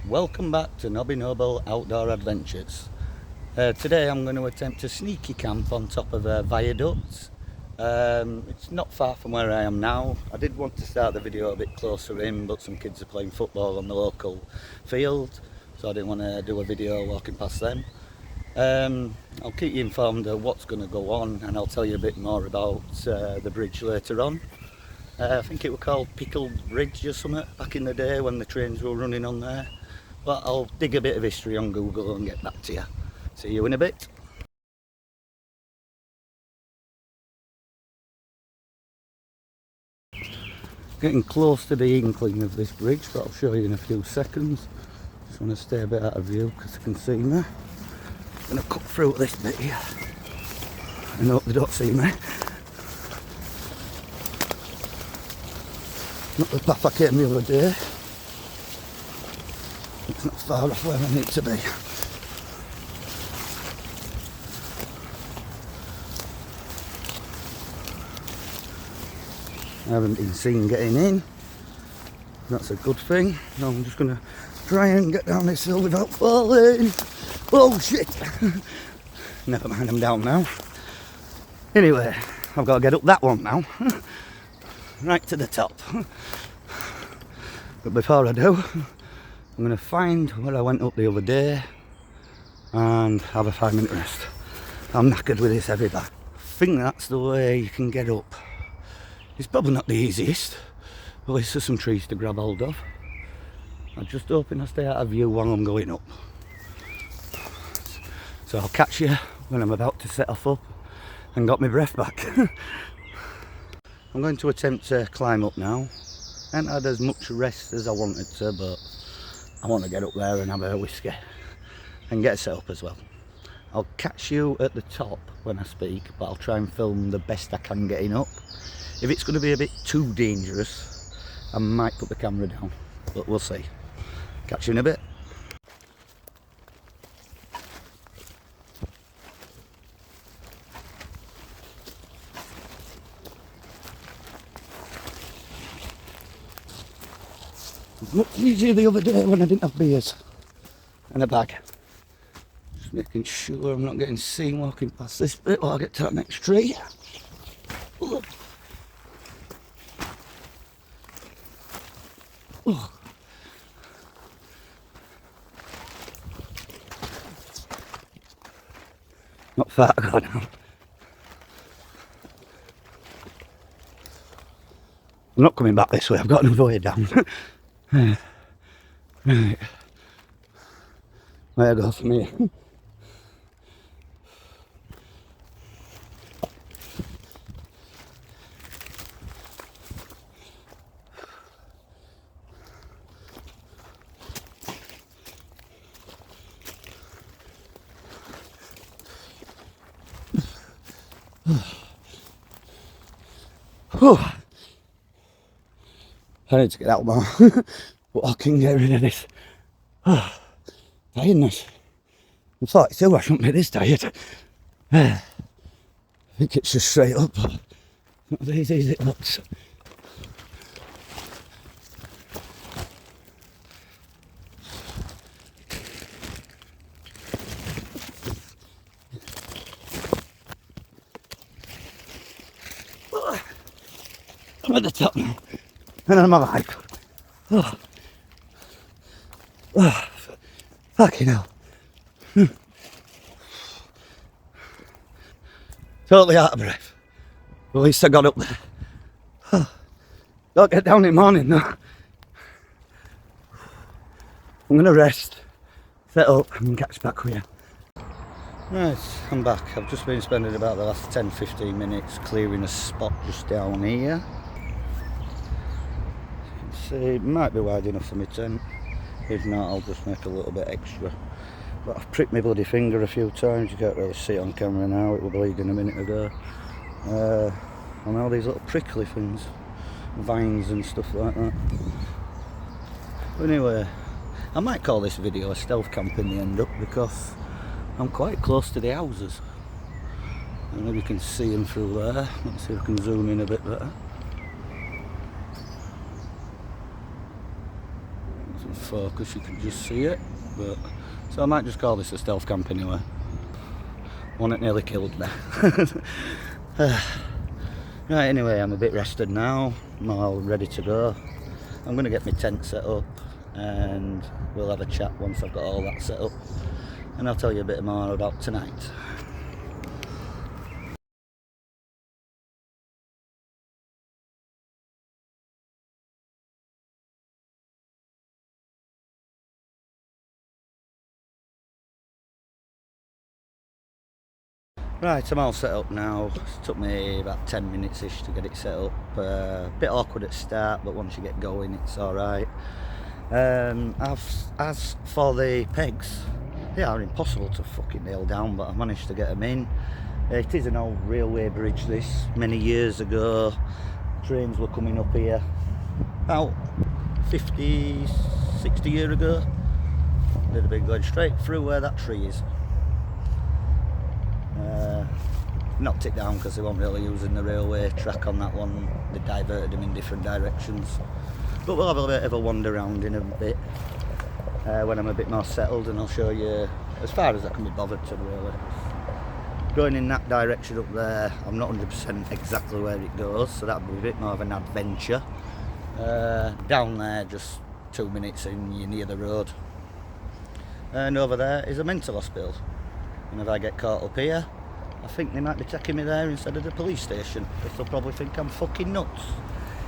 Welcome back to Nobby Noble Outdoor Adventures. Today I'm going to attempt a sneaky camp on top of a viaduct. It's not far from where I am now. I did want to start the video a bit closer in, but some kids are playing football on the local field, so I didn't want to do a video walking past them. I'll keep you informed of what's going to go on, and I'll tell you a bit more about the bridge later on. I think it was called Pickle Bridge or something back in the day when the trains were running on there. But I'll dig a bit of history on Google and get back to you. See you in a bit. Getting close to the inkling of this bridge, but I'll show you in a few seconds. Just want to stay a bit out of view because you can see me. I'm going to cut through this bit here and hope they don't see me. Not the path I came the other day. It's not far off where I need to be. I haven't been seen getting in. That's a good thing. Now I'm just going to try and get down this hill without falling. Oh shit! Never mind, I'm down now. Anyway, I've got to get up that one now. Right to the top. But before I do, I'm going to find where I went up the other day and have a 5-minute rest. I'm knackered with this heavy bag. I think that's the way you can get up. It's probably not the easiest, but at least there's some trees to grab hold of. I'm just hoping I stay out of view while I'm going up. So I'll catch you when I'm about to set off up and got my breath back. I'm going to attempt to climb up now. I haven't had as much rest as I wanted to, but I want to get up there and have a whiskey and get set up as well. I'll catch you at the top when I speak, but I'll try and film the best I can getting up. If it's going to be a bit too dangerous, I might put the camera down, but we'll see. Catch you in a bit. It was much easier the other day when I didn't have beers and a bag. Just making sure I'm not getting seen walking past this bit while I get to that next tree. Oh. Oh. Not far to go now. I'm not coming back this way, I've got another way down. Right. Where I go from here? I need to get out more, but I can get rid of this tiredness. I'm 42, I shouldn't be this tired. I think it's just straight up, but not as easy as it looks. I'm at the top now, and I'm alive. Oh. Oh. Fucking hell. Totally out of breath. At least I got up there. Oh. Don't get down in the morning though. I'm going to rest, set up and catch back with you. Right, I'm back. I've just been spending about the last 10-15 minutes clearing a spot just down here. See, it might be wide enough for my tent. If not, I'll just make a little bit extra. But I've pricked my bloody finger a few times. You can't really see it on camera now, it was bleeding a minute ago. And all these little prickly things, vines and stuff like that. But anyway, I might call this video a stealth camp in the end up because I'm quite close to the houses. And maybe you can see them through there. Let's see if I can zoom in a bit better. focus, you can just see it. But so I might just call this a stealth camp anyway. One that nearly killed me. Right, anyway, I'm a bit rested now. I'm all ready to go. I'm going to get my tent set up and we'll have a chat once I've got all that set up. And I'll tell you a bit more about tonight. Right, I'm all set up now. It took me about 10 minutes-ish to get it set up. A bit awkward at start, but once you get going, it's alright. As for the pegs, they are impossible to fucking nail down, but I managed to get them in. It is an old railway bridge, this. Many years ago, trains were coming up here. About 50, 60 years ago. They'd have been going straight through where that tree is. Knocked it down because they weren't really using the railway track on that one. They diverted them in different directions. But we'll have a bit of a wander around in a bit when I'm a bit more settled, and I'll show you as far as I can be bothered to really. Going in that direction up there, I'm not 100% exactly where it goes, so that'll be a bit more of an adventure. Down there, just 2 minutes in, you're near the road. And over there is a mental hospital. And if I get caught up here, I think they might be taking me there instead of the police station, because they'll probably think I'm fucking nuts.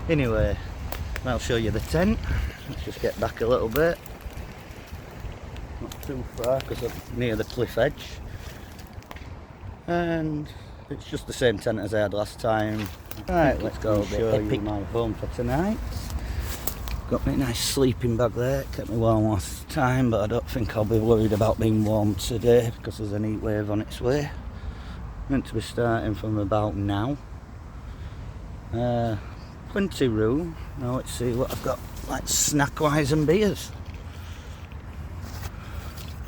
Anyway, I'll show you the tent. Let's just get back a little bit. Not too far, because I'm near the cliff edge. And it's just the same tent as I had last time. Right, let's go show you my home for tonight. Got me a nice sleeping bag there, kept me warm last time, but I don't think I'll be worried about being warm today because there's an heat wave on its way. Meant to be starting from about now. Plenty room. Now let's see what I've got, like snack wise and beers.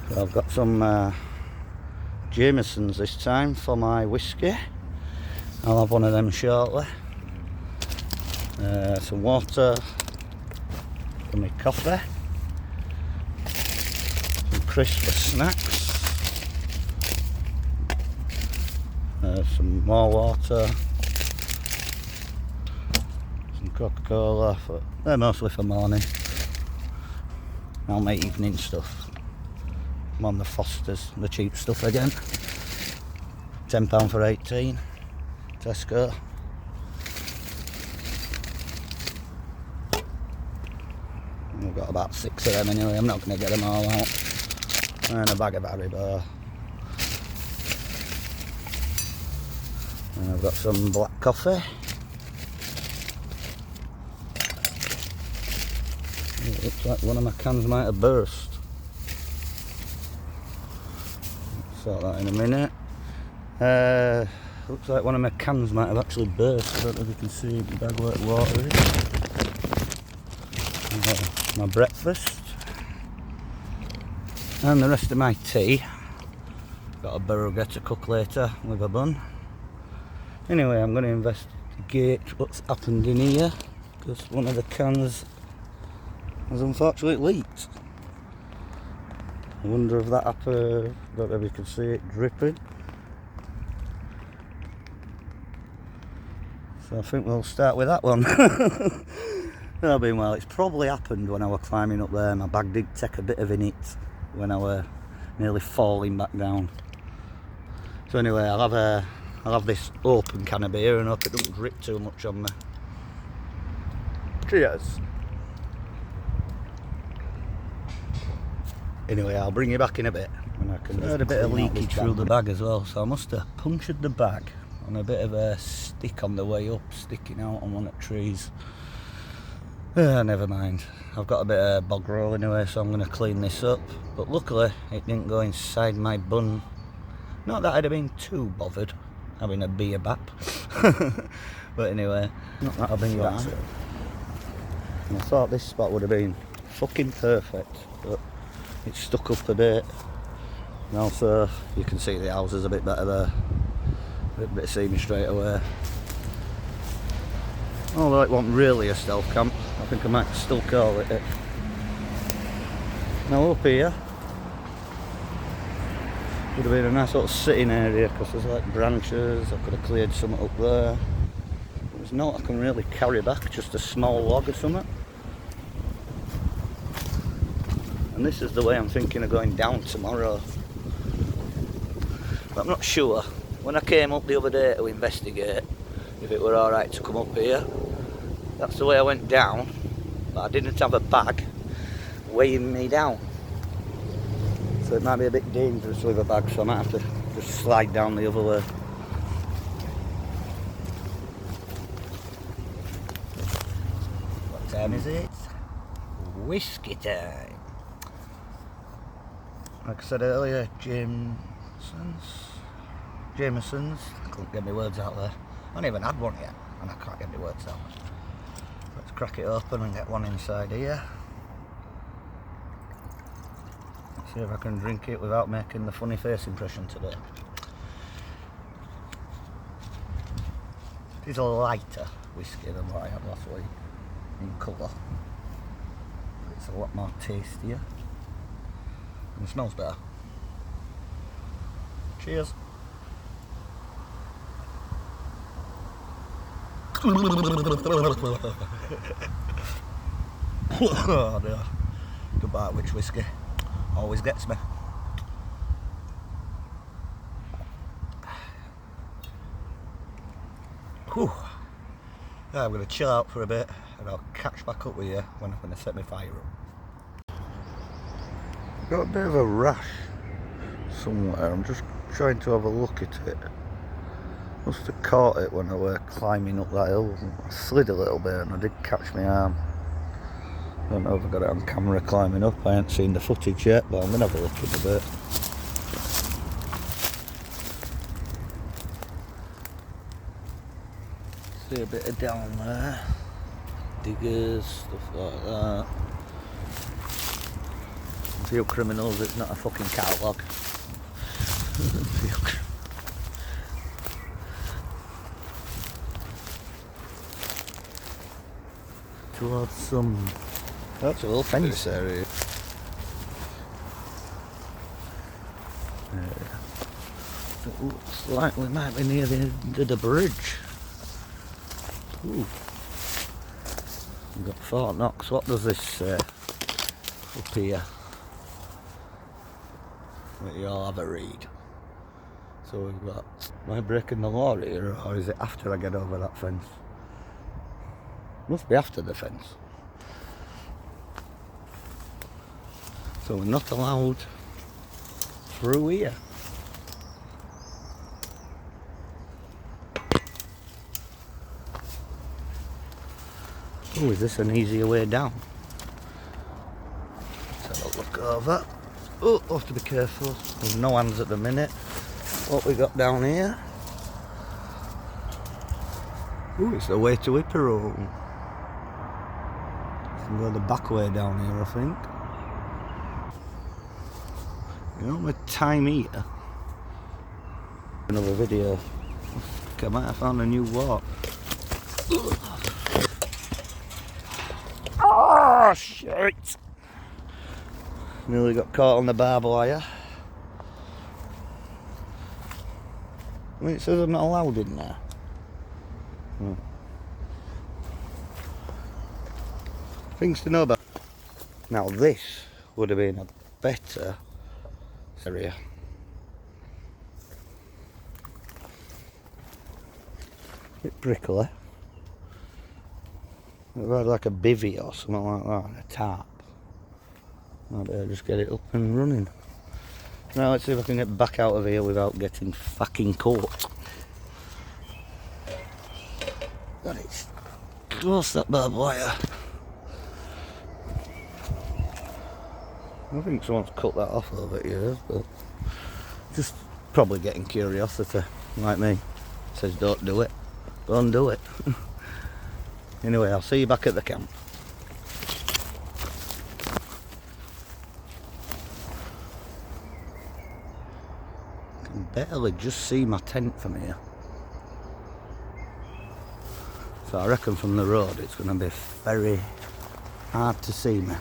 So I've got some Jamesons this time for my whiskey. I'll have one of them shortly. Some water for my coffee. Some crisp snacks. Some more water. Some Coca-Cola. They're mostly for morning. Now my evening stuff. I'm on the Fosters, the cheap stuff again. £10 for 18. Tesco. We've got about 6 of them anyway, I'm not going to get them all out. And a bag of Haribo. And I've got some black coffee. It looks like one of my cans might have burst. Sort that in a minute. Looks like one of my cans might have actually burst. I don't know if you can see the bag where the water is. My breakfast. And the rest of my tea. Got a burger to cook later with a bun. Anyway, I'm going to investigate what's happened in here, because one of the cans has unfortunately leaked. I wonder if that happened. I don't know if you can see it dripping. So I think we'll start with that one. That'll be well. It's probably happened when I was climbing up there. My bag did take a bit of a hit when I were nearly falling back down. So anyway, I'll have this open can of beer and hope it doesn't drip too much on me. Cheers. Anyway, I'll bring you back in a bit. And I can heard a bit of leakage through the bag as well, so I must have punctured the bag on a bit of a stick on the way up, sticking out on one of the trees. Never mind. I've got a bit of bog roll anyway, so I'm going to clean this up. But luckily, it didn't go inside my bun. Not that I'd have been too bothered having a beer bap. But anyway, not that I've been bad. I thought this spot would have been fucking perfect, but it's stuck up a bit. And also, you can see the houses a bit better there. A bit see me straight away. Although it wasn't really a stealth camp, I think I might still call it it. Now up here would have been a nice little sitting area because there's like branches. I could have cleared some up there. There's not I can really carry back, just a small log or something. And this is the way I'm thinking of going down tomorrow. But I'm not sure. When I came up the other day to investigate if it were alright to come up here, that's the way I went down, but I didn't have a bag weighing me down. So it might be a bit dangerous with a bag, so I might have to just slide down the other way. What time is it? Whiskey time. Like I said earlier, Jameson's. I couldn't get my words out there. I haven't even had one yet, and I can't get my words out. Let's crack it open and get one inside here. See if I can drink it without making the funny face impression today. It is a lighter whiskey than what I had last week in colour. It's a lot more tastier and it smells better. Cheers. Oh dear. Goodbye, witch whiskey. Always gets me. Whew. Yeah, I'm going to chill out for a bit and I'll catch back up with you when I'm going to set my fire up. I've got a bit of a rash somewhere. I'm just trying to have a look at it. Must have caught it when I were climbing up that hill. I slid a little bit and I did catch my arm. I don't know if I got it on camera climbing up. I ain't seen the footage yet, but I'm going to have a look in a bit. See a bit of down there. Diggers, stuff like that. A few criminals, it's not a fucking catalogue. Towards some... That's a little fence area. It looks like we might be near the end of the bridge. Ooh. We've got Fort Knox. What does this say up here? Let you all have a read. So we've got... Am I breaking the law here, or is it after I get over that fence? Must be after the fence. So we're not allowed through here. Oh, is this an easier way down? Let's have a look over. Oh, I have to be careful. There's no hands at the minute. What we got down here? Oh, it's the way to Ipperone. You can go the back way down here, I think. You know, with time here. Another video. I might have found a new walk. Oh shit! Nearly got caught on the barbed wire. I mean, it says I'm not allowed in there. Things to know about. Now this would have been a better area. Bit prickly. It had like a bivvy or something like that, a tarp. I better just get it up and running. Now let's see if I can get back out of here without getting fucking caught. God, it's close, that barbed wire. I think someone's cut that off over here, but just probably getting curiosity, like me. Says don't do it, don't do it. Anyway, I'll see you back at the camp. I can barely just see my tent from here. So I reckon from the road it's going to be very hard to see me.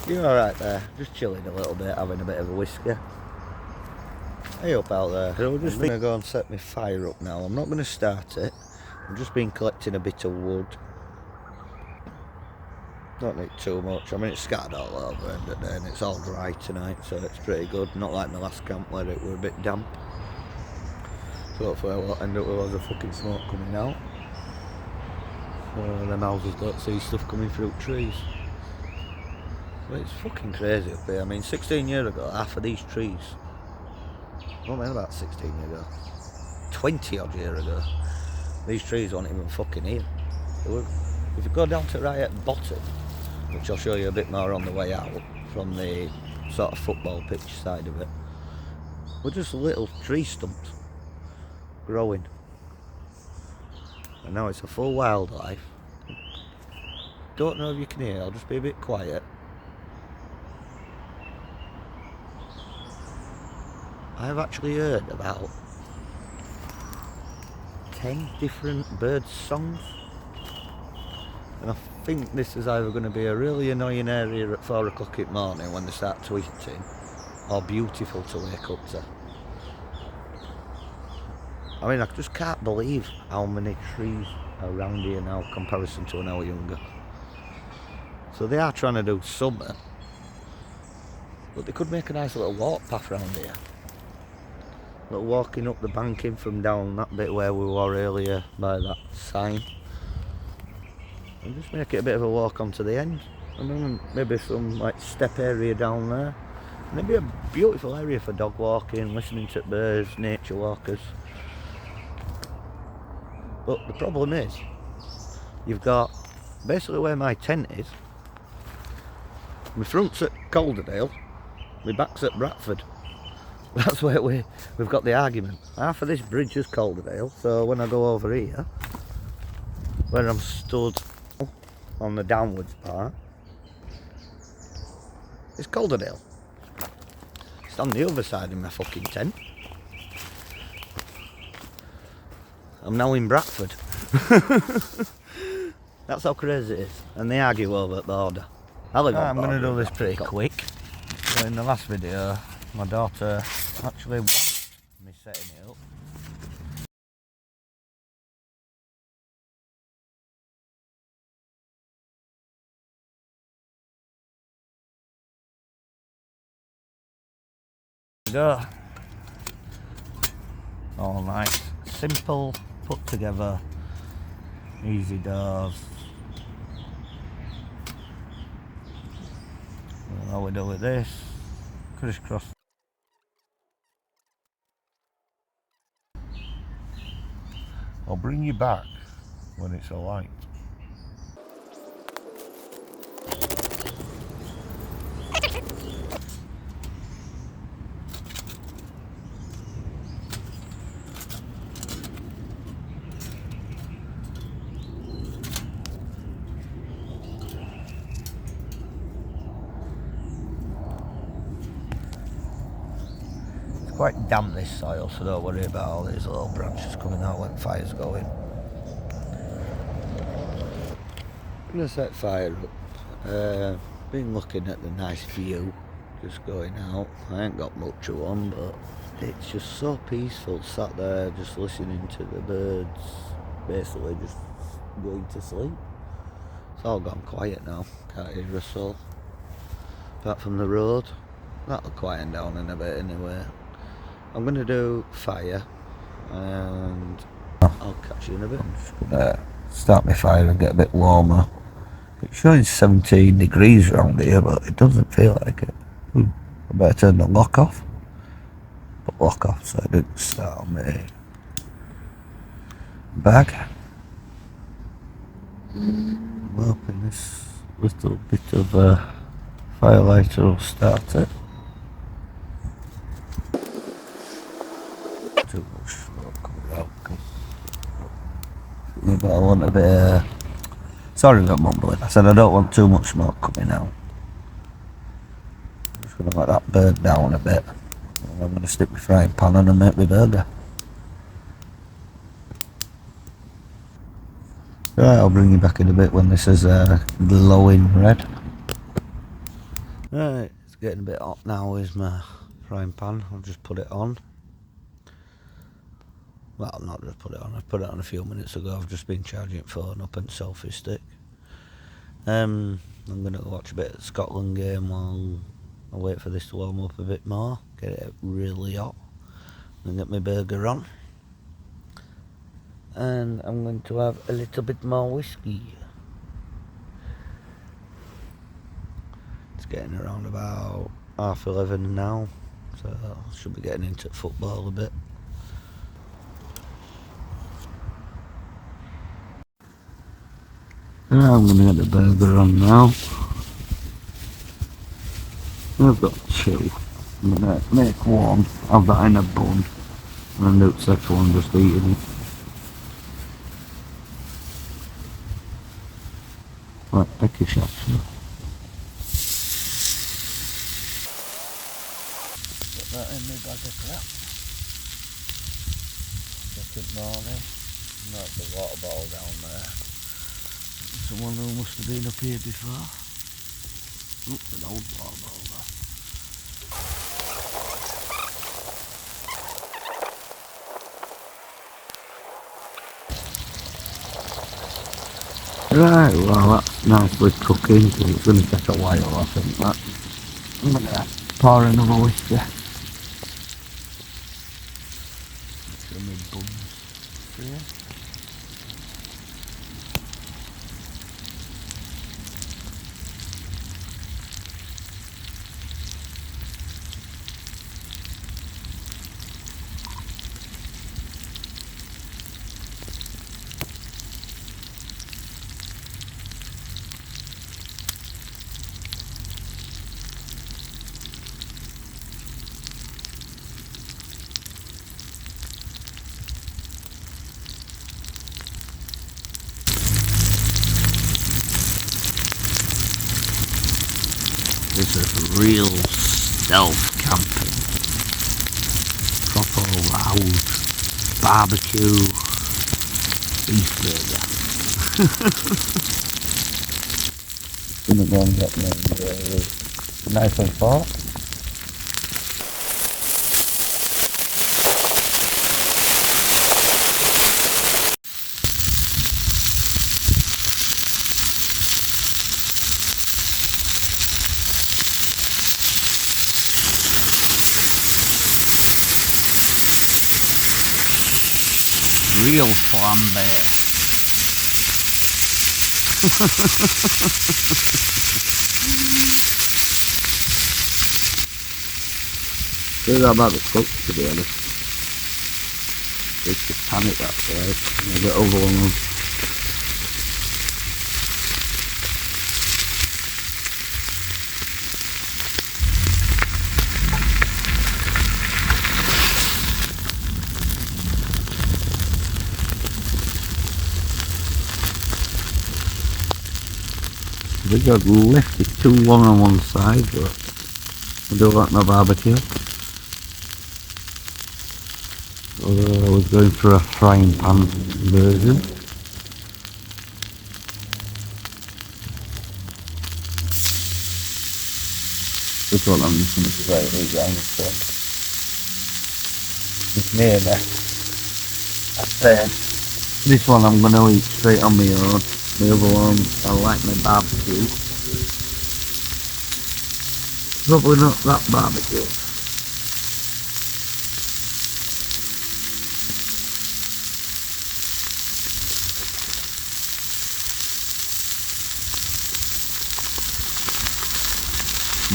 You're alright there, just chilling a little bit, having a bit of a whisker. Hey up out there. So I'm just going to go and set my fire up now. I'm not going to start it. I've just been collecting a bit of wood. Don't need too much. I mean, it's scattered all over end of the day and it's all dry tonight, so it's pretty good. Not like my last camp where it were a bit damp. So hopefully I won't end up with loads of fucking smoke coming out. So them houses don't see stuff coming through trees. But it's fucking crazy up here. I mean, 16 years ago, half of these trees, what I mean about 16 years ago, 20 odd years ago, these trees weren't even fucking here. If you go down to right at the bottom, which I'll show you a bit more on the way out, from the sort of football pitch side of it, we're just little tree stumps growing. And now it's a full wildlife. Don't know if you can hear, I'll just be a bit quiet. I've actually heard about 10 different bird songs. And I think this is either going to be a really annoying area at 4 o'clock in the morning when they start tweeting, or beautiful to wake up to. I mean, I just can't believe how many trees are around here now in comparison to an hour younger. So they are trying to do summer, but they could make a nice little walk path around here. Little walking up the banking from down that bit where we were earlier by that sign. And just make it a bit of a walk onto the end. And then maybe some like step area down there. And it'd be a beautiful area for dog walking, listening to birds, nature walkers. But the problem is, you've got basically where my tent is. My front's at Calderdale, my back's at Bradford. That's where we've got the argument. Half of this bridge is Calderdale, so when I go over here, where I'm stood on the downwards part, it's Calderdale. It's on the other side of my fucking tent. I'm now in Bradford. That's how crazy it is. And they argue over the border. I'm going to do this pretty quick. So in the last video, my daughter actually watched me setting it up. Go. All nice, simple, put together, easy doors. And all we do with this, crisscross. I'll bring you back when it's alight. Quite damp this soil, so don't worry about all these little branches coming out when fire's going. I'm gonna set fire up. Been looking at the nice view, just going out. I ain't got much of one, but it's just so peaceful. Sat there, just listening to the birds, basically just going to sleep. It's all gone quiet now. Can't hear a soul, apart from the road. That'll quieten down in a bit anyway. I'm going to do fire and I'll catch you in a bit. I'm just going to start my fire and get a bit warmer. It's showing 17 degrees around here, but it doesn't feel like it. I better turn the lock off. Put lock off so it didn't start on my bag. I'm hoping this little bit of a firelighter will start it. Too much smoke coming out. But I want a bit sorry about mumbling. I said I don't want too much smoke coming out. I'm just going to let that burn down a bit. And I'm going to stick my frying pan on and make my burger. Right, I'll bring you back in a bit when this is glowing red. Right, it's getting a bit hot now. Is my frying pan? I'll just put it on. Well, not just put it on. I've put it on a few minutes ago. I've just been charging it phone up and selfie stick. I'm gonna watch a bit of the Scotland game while I wait for this to warm up a bit more. Get it really hot. And get my burger on. And I'm going to have a little bit more whiskey. It's getting around about 11:30 now, so I should be getting into football a bit. I'm going to get the burger on now. I've got two. I'm going to make one, have that in a bun, and then do the second one just eating it. Right, take a shot. Put that in my bag of crap. Second morning. That's the water bottle down there. Someone who must have been up here before. Oops, an old water bottle there. Right, well that's nicely cooking because it's going to take a while, I think that. I'm going to pour another whiskey. Show me buns here. This is real stealth camping. Proper loud barbecue beef burger. Gonna go and get me a knife and fork. Real flambe. They're not about to cook, to be honest. It's just panic that way. A bit overwhelming. I think I'd left it too long on one side, but I do like my barbecue. Although I was going for a frying pan version. This one I'm just going to try it again. It's near there. That's there. This one I'm going to eat straight on my own. The other one, I like my barbecue. Probably not that barbecue.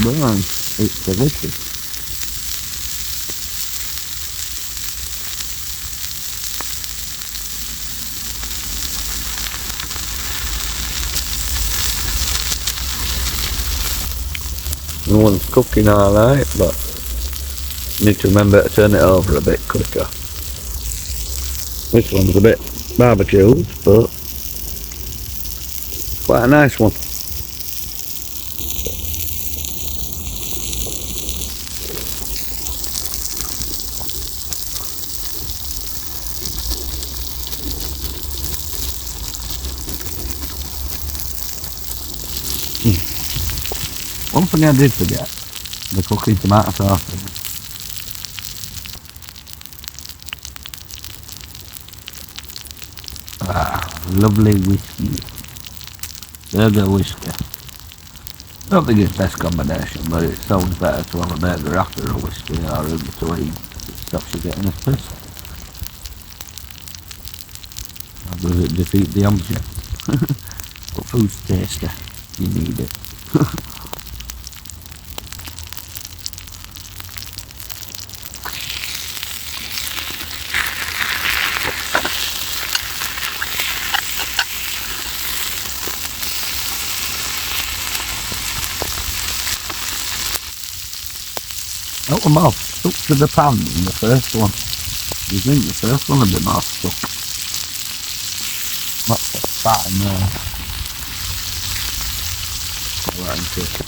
Man, it's delicious. The one's cooking alright, but need to remember to turn it over a bit quicker. This one's a bit barbecued, but quite a nice one. One thing I did forget, the cooking tomato sauce. Lovely whiskey. Burger whiskey. I don't think it's best combination, but it's always better to have a burger after a whiskey or in between. It stops you getting a piss. Or does it defeat the object? But food's tasty. You need it. Out the mouth, stuck to the pan in the first one. You think the first one would be more stuck. That's the fat in there. Alright, into it.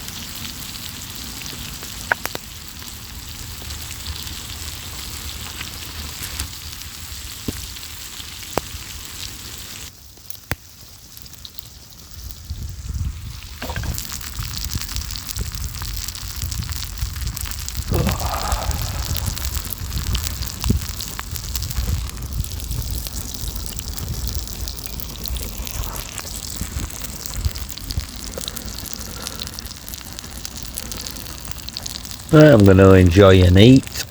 Right, I'm going to enjoy and eat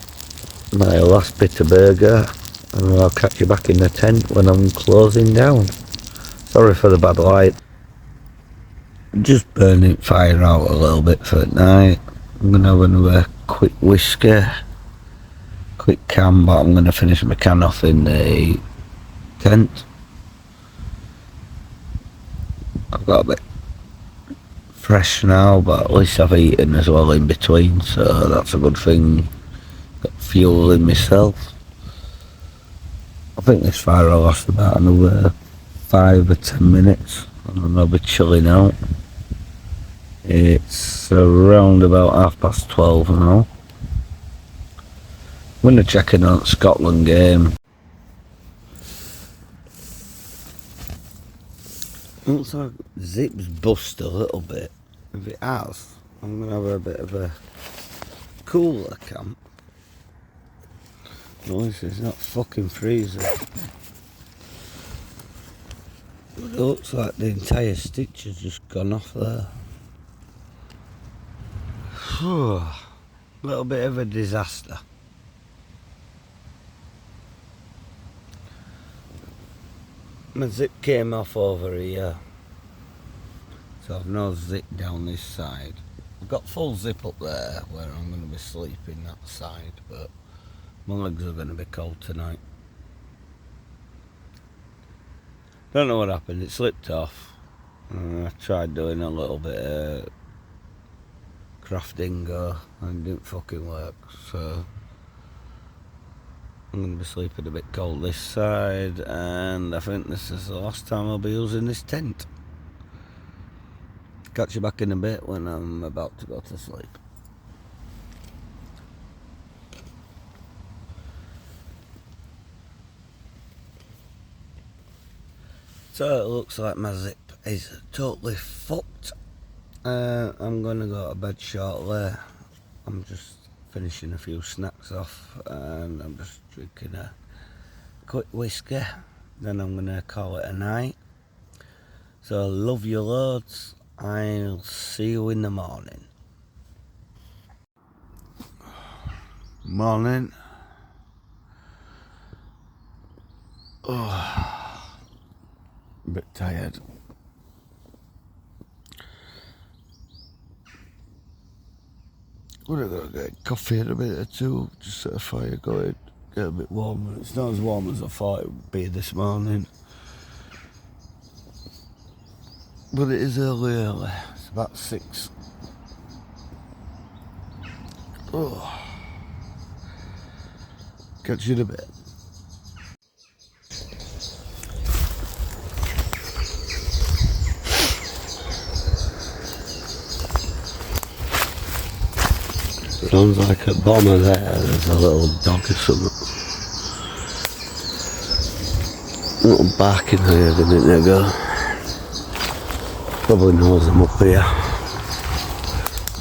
my last bit of burger, and I'll catch you back in the tent when I'm closing down. Sorry for the bad light. Just burning fire out a little bit for at night. I'm going to have another quick whiskey, quick can, but I'm going to finish my can off in the tent. I've got a bit fresh now, but at least I've eaten as well in between, so that's a good thing. Got fuel in myself. I think this fire will last about another 5 or 10 minutes and I'll be chilling out. It's around about 12:30 now. I'm going to check in on Scotland game. Looks like Zip's bust a little bit. If it has, I'm going to have a bit of a cooler camp. No, this is not fucking freezing. But it looks like the entire stitch has just gone off there. A little bit of a disaster. My zip came off over here, so I've no zip down this side. I've got full zip up there where I'm going to be sleeping that side, but my legs are going to be cold tonight. Don't know what happened, it slipped off. I tried doing a little bit of crafting and it didn't fucking work, so I'm going to be sleeping a bit cold this side, and I think this is the last time I'll be using this tent. Catch you back in a bit when I'm about to go to sleep. So it looks like my zip is totally fucked. I'm going to go to bed shortly. I'm just finishing a few snacks off and I'm just drinking a quick whiskey, then I'm gonna call it a night. So love you loads. I'll see you in the morning. Morning. Oh, a bit tired. We're gonna get coffee in a minute or two, just set a fire going, get a bit warmer. It's not as warm as I thought it would be this morning, but it is early. It's about 6. Oh. Catch you in a bit. Sounds like a bomber there. There's a little dog or something. A little barking here a minute ago. Probably knows I'm up here.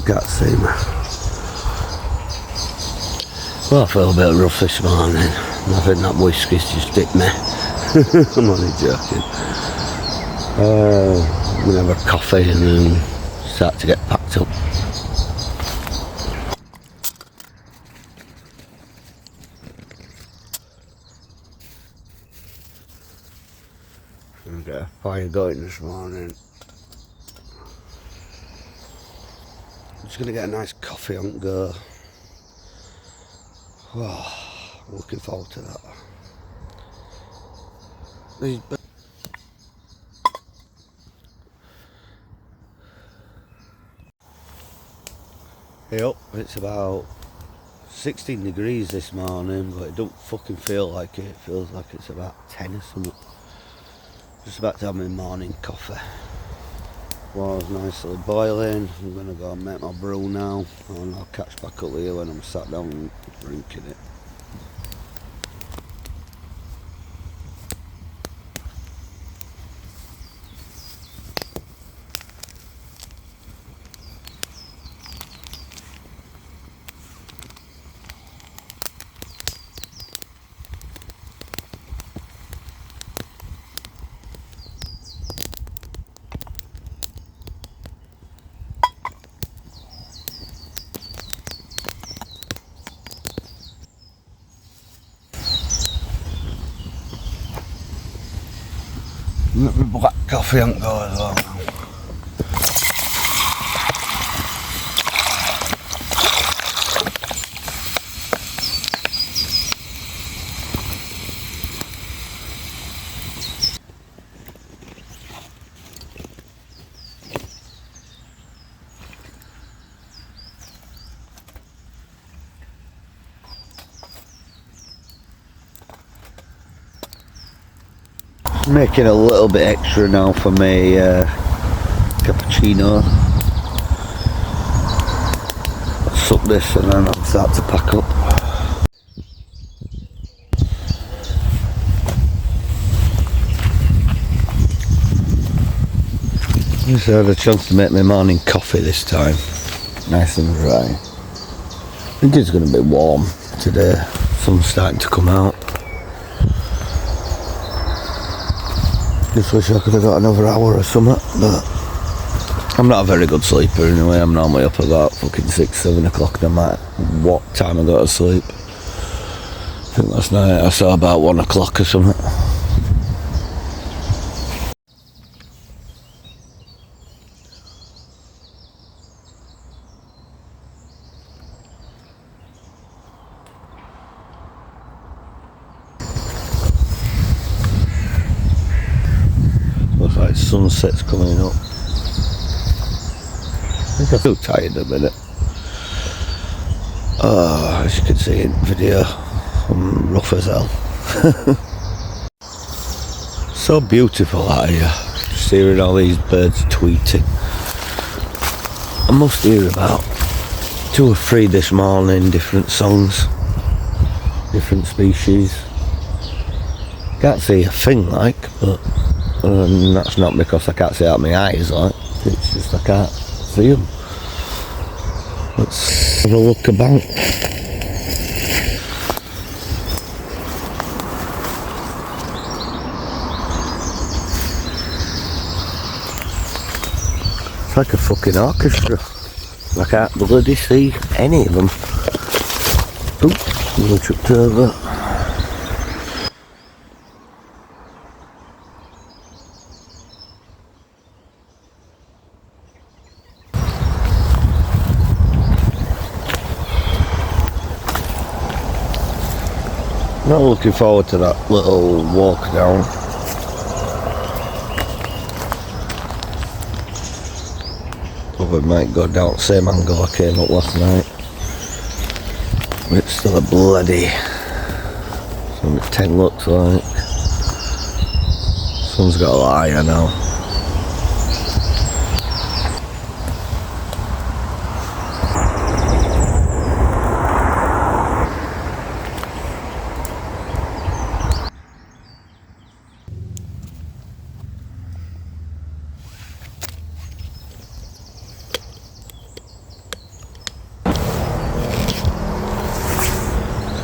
Can't see me. Well, I feel a bit rough this morning. I think that whiskey's just hit me. I'm only joking. I'm going to have a coffee and then start to get packed up. I'm going to get a fire going this morning. I'm just going to get a nice coffee on the go. Oh, I'm looking forward to that. Yep, it's about 16 degrees this morning, but it don't fucking feel like it. It feels like it's about 10 or something. Just about to have my morning coffee. Water's nicely boiling. I'm gonna go and make my brew now, and I'll catch back up with you when I'm sat down drinking it. Let me black coffee and go as well now. Making a little bit extra now for my cappuccino. I'll suck this and then I'll start to pack up. Just had a chance to make my morning coffee this time. Nice and dry. I think it's going to be warm today. Sun's starting to come out. Just wish I could have got another hour or something, but I'm not a very good sleeper anyway. I'm normally up about fucking 6, 7 o'clock no matter what time I go to sleep. I think last night I saw about 1 o'clock or something. Looks like sunset's coming up. I think I feel tired a minute. Oh, as you can see in the video, I'm rough as hell. So beautiful out here. Just hearing all these birds tweeting. I must hear about 2 or 3 this morning, different songs, different species. Can't see a thing like, but that's not because I can't see out my eyes like, it's just I can't see them. Let's have a look about. It's like a fucking orchestra. I can't bloody see any of them. Oops, I'm going to trip over. Not looking forward to that little walk down. Probably might go down the same angle I came up last night. But it's still a bloody, so my tent looks like. Sun's got a lot higher now.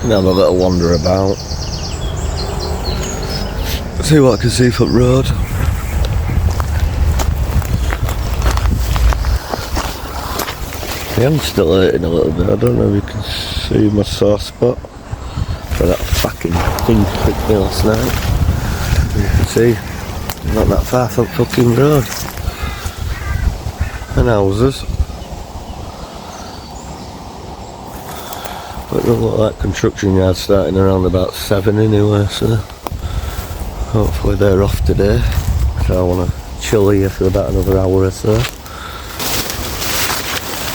and have a little wander about. See what I can see from the road. I am still hurting a little bit. I don't know if you can see my sore spot, but that fucking thing pricked me last night. You can see, not that far from fucking road and houses. But it look like construction yard starting around about 7 anyway, so hopefully they're off today. So I want to chill here for about another hour or so. I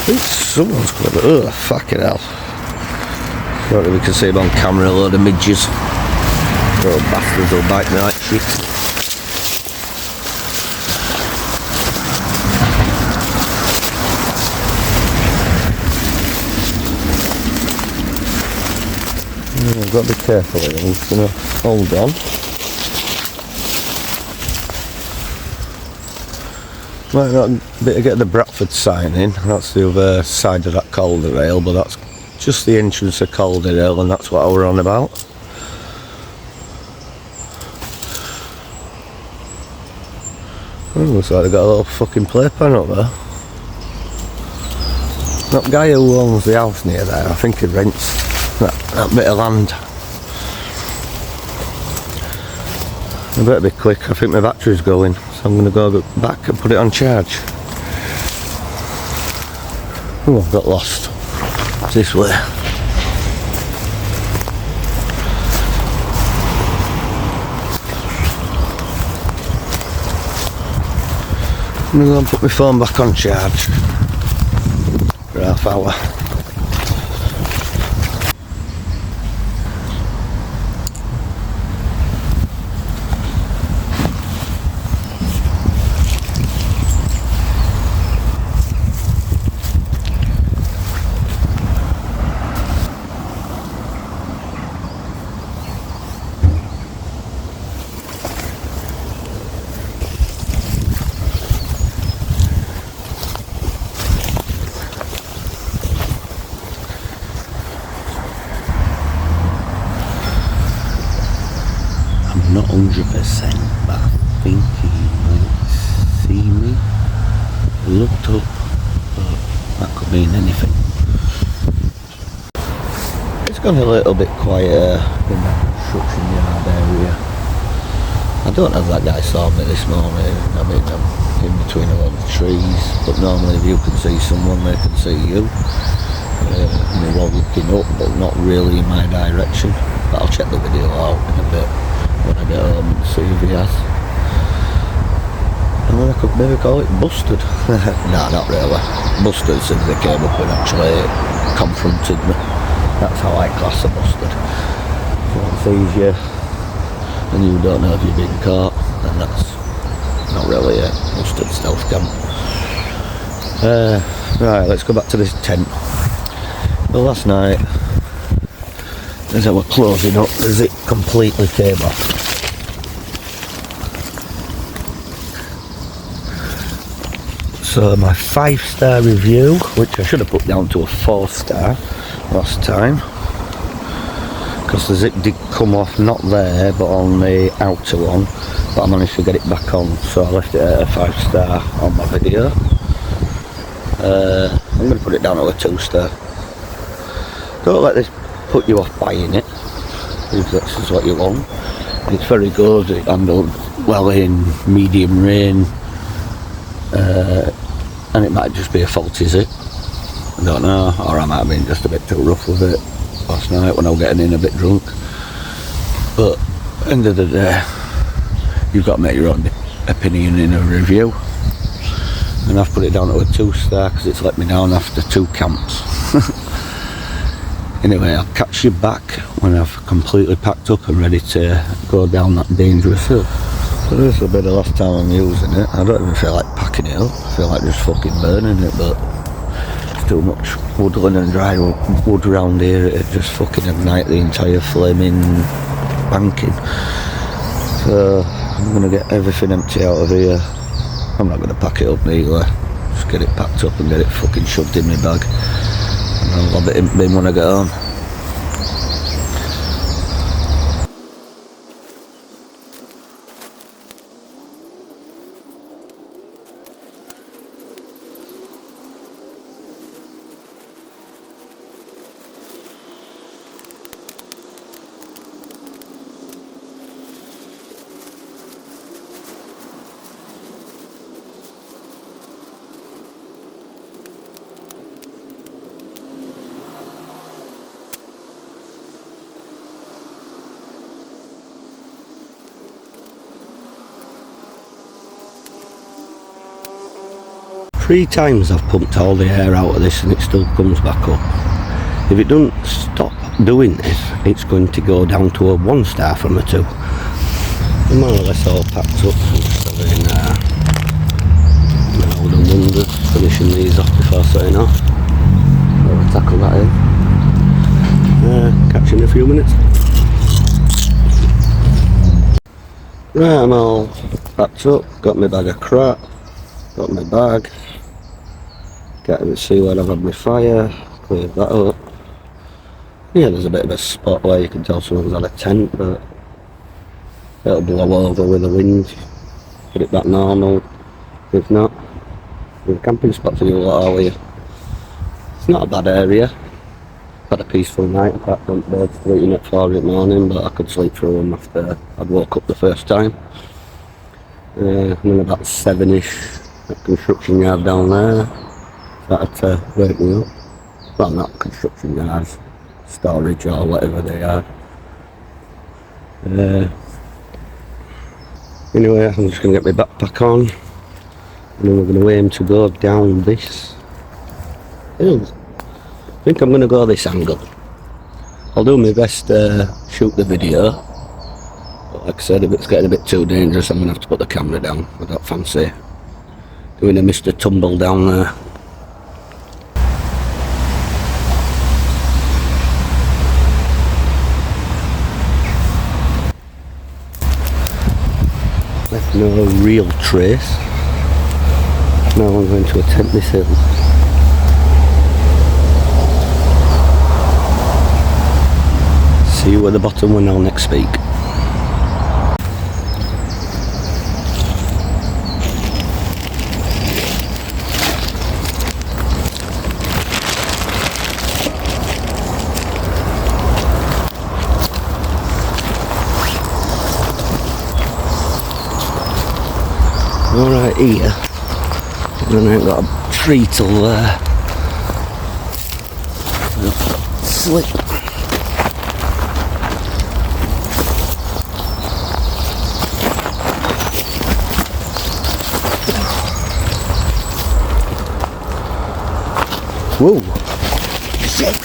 think someone's got it. Oh, fucking hell. I don't know if you can see them on camera, a load of midges. Little bastards will bite me like shit. I've got to be careful here, I'm just going to hold on. Might not be to get the Bradford sign in, that's the other side of that Calderdale, but that's just the entrance of Calderdale and that's what I were on about. Oh, looks like they've got a little fucking playpen up there. That guy who owns the house near there, I think he rents that bit of land. I better be quick, I think my battery's going, so I'm going to go back and put it on charge. Oh, I've got lost. It's this way. I'm going to go and put my phone back on charge for half hour. Not 100%, but I think he might see me. Looked up, but that could mean anything. It's gone a little bit quieter in that construction yard area. I don't know if that guy saw me this morning. I mean, I'm in between a lot of trees, but normally if you can see someone, they can see you. And they were looking up, but not really in my direction. But I'll check the video out in a bit when I get home and see if he has. And then I could maybe call it busted. Nah, not really. Busted since they came up and actually confronted me. That's how I class a busted. If one sees you and you don't know if you've been caught, then that's not really a busted stealth camp. Right, let's go back to this tent. Well, last night, as I was closing up, the zip completely came off. So my 5-star review, which I should have put down to a 4-star last time, because the zip did come off, not there, but on the outer one, but I managed to get it back on, so I left it at a 5-star on my video. I'm going to put it down to a 2-star. Don't let this put you off buying it, if this is what you want. It's very good, it handled well in medium rain, and it might just be a faulty zip, I don't know, or I might have been just a bit too rough with it last night when I was getting in a bit drunk. But at the end of the day, you've got to make your own opinion in a review, and I've put it down to a 2-star because it's let me down after 2 camps. Anyway, I'll catch you back when I've completely packed up and ready to go down that dangerous hill. So this will be the last time I'm using it. I don't even feel like packing it up. I feel like just fucking burning it, but it's too much woodland and dry wood around here. It just fucking ignite the entire flaming banking. So I'm going to get everything empty out of here. I'm not going to pack it up neither. Just get it packed up and get it fucking shoved in my bag. And I'll have it in bin when I get home. 3 times I've pumped all the air out of this and it still comes back up. If it doesn't stop doing this, it's going to go down to a 1 star from a 2. They're more or less all packed up. I'm still in now the wonders, finishing these off before setting off. I'll tackle that in. Catch you in a few minutes. Right, I'm all packed up, got my bag of crap, got my bag, get to see where I've had my fire, cleared that up. Yeah, there's a bit of a spot where you can tell someone's had a tent, but it'll blow over with the wind, put it back normal. If not, there's a camping spot for you lot all here. It's not a bad area. Had a peaceful night apart from birds tweeting at 4 in the morning, but I could sleep through them after I'd woke up the first time. And then about 7ish, that construction yard down there started to wake me up. Well, not construction yards, storage or whatever they are. Anyway, I'm just going to get my backpack on and then we're going to aim to go down this hill. I think I'm going to go this angle. I'll do my best to shoot the video, but like I said, if it's getting a bit too dangerous I'm going to have to put the camera down. I don't fancy doing a Mr. Tumble down there. Left no real trace. Now I'm going to attempt this hill. See you at the bottom when I'll next speak. Alright, here. And then I've got a tree till there. Slip. Whoa! Shit!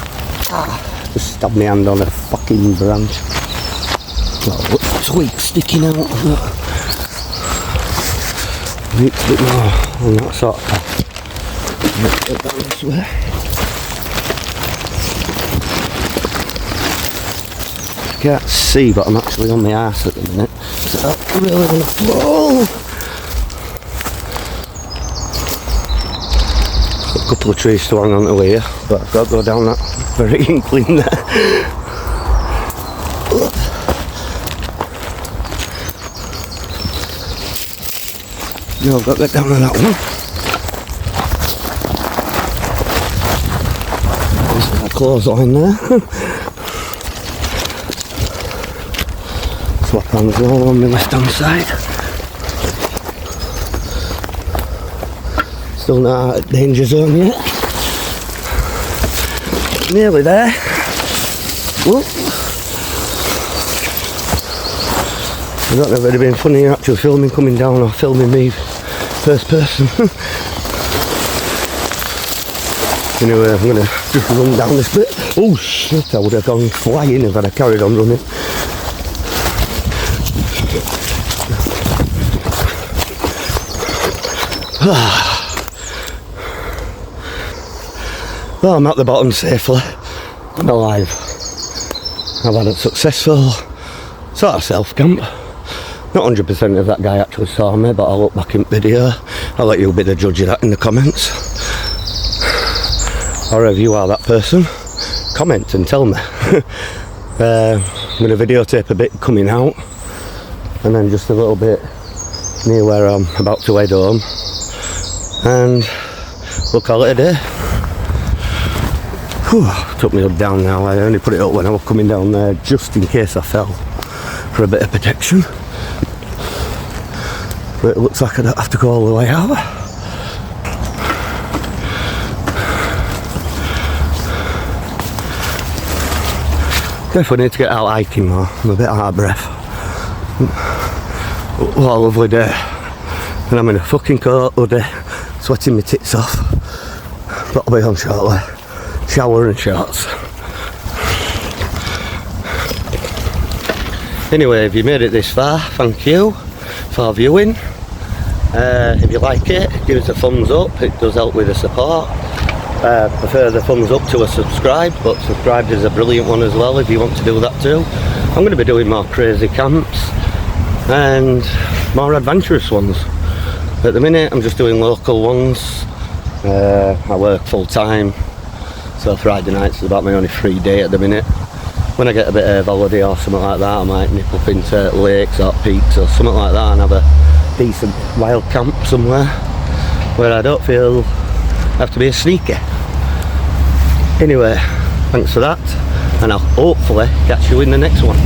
Just stabbed my hand on a fucking branch. Got a twig sticking out. Need a bit more on that sort of path. Let's go down this way. Can't see, but I'm actually on my arse at the minute. So I'm really gonna fall. A couple of trees to hang on to here, but I've got to go down that very incline there. No, I've got to get down to that one. There's a clothesline there. Swap hands all on the left hand side. Still not out of danger zone yet. Nearly there. Whoop. I don't know if it'd have been funny actually filming coming down or filming me first person. Anyway, I'm gonna just run down this bit. Oh shit, I would have gone flying if I'd have carried on running. Well, I'm at the bottom safely. I'm alive. I've had a successful sort of self-camp. Not 100% if that guy actually saw me, but I'll look back in the video. I'll let you be the judge of that in the comments. Or if you are that person, comment and tell me. I'm going to videotape a bit coming out, and then just a little bit near where I'm about to head home, and we'll call it a day. Whew, took me up down now. I only put it up when I was coming down there just in case I fell, for a bit of protection. But it looks like I don't have to go all the way out. Definitely need to get out hiking more. I'm a bit out of breath. What a lovely day. And I'm in a fucking coat, hoodie, sweating my tits off, but I'll be on shortly. Shower and shorts. Anyway, if you made it this far, thank you for viewing. If you like it, give us a thumbs up, it does help with the support. Prefer the thumbs up to a subscribe, but subscribe is a brilliant one as well if you want to do that too. I'm going to be doing more crazy camps and more adventurous ones. At the minute I'm just doing local ones. I work full time, so Friday nights is about my only free day at the minute. When I get a bit of holiday or something like that, I might nip up into lakes or peaks or something like that and have a decent wild camp somewhere where I don't feel I have to be a sneaker. Anyway, thanks for that, and I'll hopefully catch you in the next one.